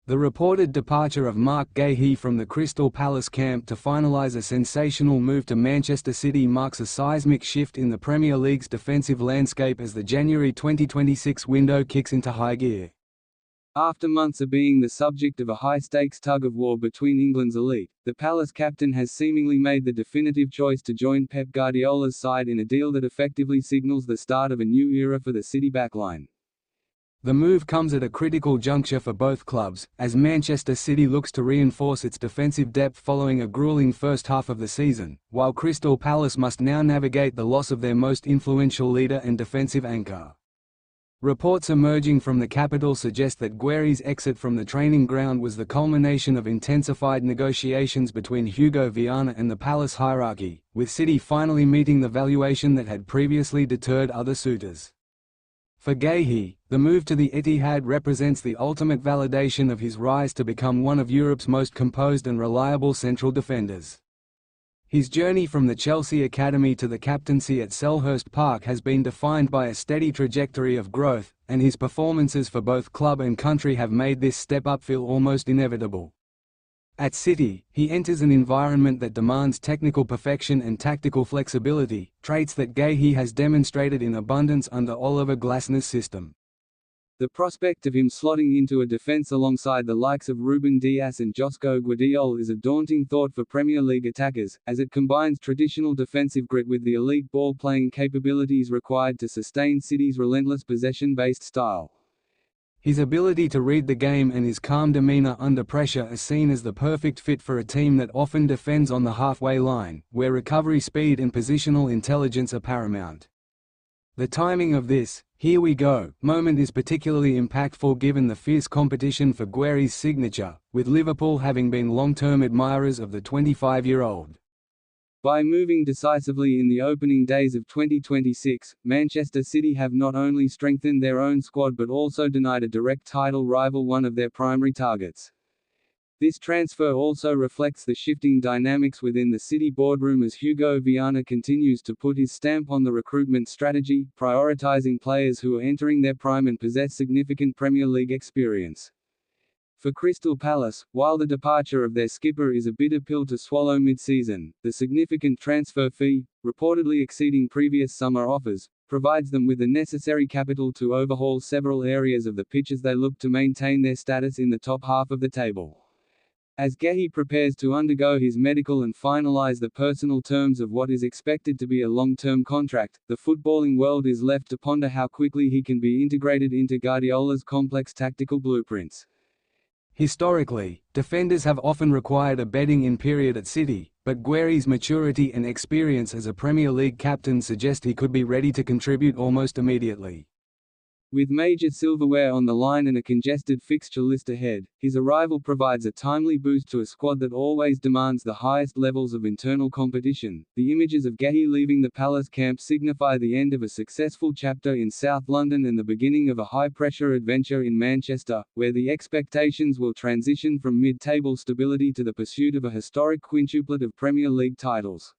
The reported departure of Marc Guehi from the Crystal Palace camp to finalise a sensational move to Manchester City marks a seismic shift in the Premier League's defensive landscape as the January 2026 window kicks into high gear. After months of being the subject of a high-stakes tug-of-war between England's elite, the Palace captain has seemingly made the definitive choice to join Pep Guardiola's side in a deal that effectively signals the start of a new era for the City backline. The move comes at a critical juncture for both clubs, as Manchester City looks to reinforce its defensive depth following a grueling first half of the season, while Crystal Palace must now navigate the loss of their most influential leader and defensive anchor. Reports emerging from the capital suggest that Guehi's exit from the training ground was the culmination of intensified negotiations between Hugo Viana and the Palace hierarchy, with City finally meeting the valuation that had previously deterred other suitors. For Guehi, the move to the Etihad represents the ultimate validation of his rise to become one of Europe's most composed and reliable central defenders. His journey from the Chelsea academy to the captaincy at Selhurst Park has been defined by a steady trajectory of growth, and his performances for both club and country have made this step up feel almost inevitable. At City, he enters an environment that demands technical perfection and tactical flexibility, traits that Guehi has demonstrated in abundance under Oliver Glasner's system. The prospect of him slotting into a defence alongside the likes of Ruben Dias and Josko Gvardiol is a daunting thought for Premier League attackers, as it combines traditional defensive grit with the elite ball-playing capabilities required to sustain City's relentless possession-based style. His ability to read the game and his calm demeanour under pressure are seen as the perfect fit for a team that often defends on the halfway line, where recovery speed and positional intelligence are paramount. The timing of this "here we go" moment is particularly impactful given the fierce competition for Guehi's signature, with Liverpool having been long-term admirers of the 25-year-old. By moving decisively in the opening days of 2026, Manchester City have not only strengthened their own squad but also denied a direct title rival one of their primary targets. This transfer also reflects the shifting dynamics within the City boardroom as Hugo Viana continues to put his stamp on the recruitment strategy, prioritizing players who are entering their prime and possess significant Premier League experience. For Crystal Palace, while the departure of their skipper is a bitter pill to swallow mid-season, the significant transfer fee, reportedly exceeding previous summer offers, provides them with the necessary capital to overhaul several areas of the pitch as they look to maintain their status in the top half of the table. As Guehi prepares to undergo his medical and finalise the personal terms of what is expected to be a long-term contract, the footballing world is left to ponder how quickly he can be integrated into Guardiola's complex tactical blueprints. Historically, defenders have often required a bedding-in period at City, but Guehi's maturity and experience as a Premier League captain suggest he could be ready to contribute almost immediately. With major silverware on the line and a congested fixture list ahead, his arrival provides a timely boost to a squad that always demands the highest levels of internal competition. The images of Guehi leaving the Palace camp signify the end of a successful chapter in South London and the beginning of a high-pressure adventure in Manchester, where the expectations will transition from mid-table stability to the pursuit of a historic quintuplet of Premier League titles.